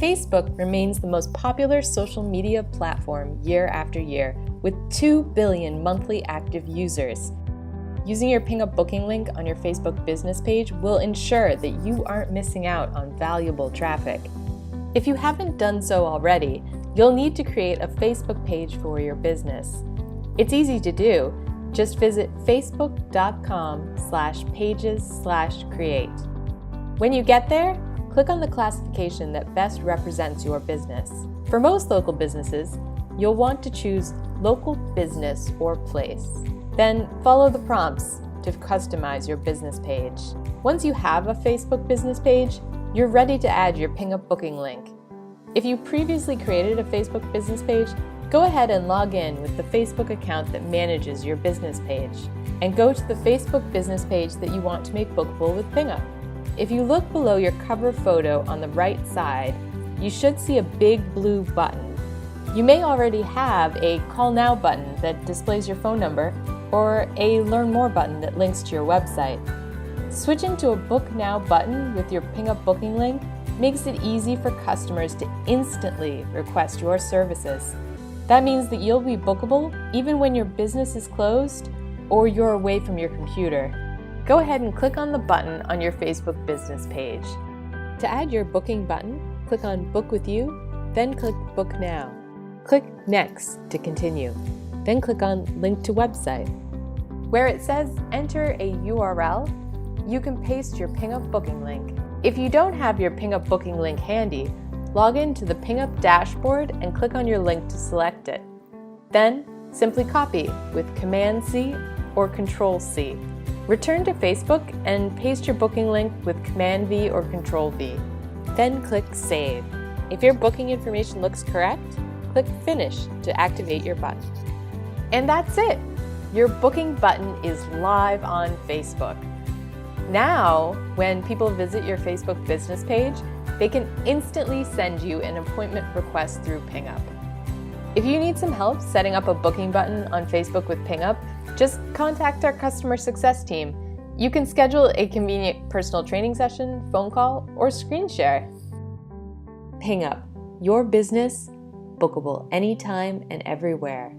Facebook remains the most popular social media platform year after year, with 2 billion monthly active users. Using your Pingup booking link on your Facebook business page will ensure that you aren't missing out on valuable traffic. If you haven't done so already, you'll need to create a Facebook page for your business. It's easy to do. Just visit facebook.com/pages/create. When you get there, click on the classification that best represents your business. For most local businesses, you'll want to choose local business or place. Then follow the prompts to customize your business page. Once you have a Facebook business page, you're ready to add your Pingup booking link. If you previously created a Facebook business page, go ahead and log in with the Facebook account that manages your business page, and go to the Facebook business page that you want to make bookable with Pingup. If you look below your cover photo on the right side, you should see a big blue button. You may already have a Call Now button that displays your phone number, or a Learn More button that links to your website. Switching to a Book Now button with your Pingup booking link makes it easy for customers to instantly request your services. That means that you'll be bookable even when your business is closed or you're away from your computer. Go ahead and click on the button on your Facebook business page. To add your booking button, click on Book With You, then click Book Now. Click Next to continue, then click on Link to Website. Where it says Enter a URL, you can paste your Pingup booking link. If you don't have your Pingup booking link handy, log into the Pingup dashboard and click on your link to select it. Then, simply copy with Command-C or Control-C. Return to Facebook and paste your booking link with Command-V or Control-V. Then click Save. If your booking information looks correct, click Finish to activate your button. And that's it! Your booking button is live on Facebook. Now, when people visit your Facebook business page, they can instantly send you an appointment request through Pingup. If you need some help setting up a booking button on Facebook with Pingup, just contact our customer success team. You can schedule a convenient personal training session, phone call, or screen share. Pingup, your business, bookable anytime and everywhere.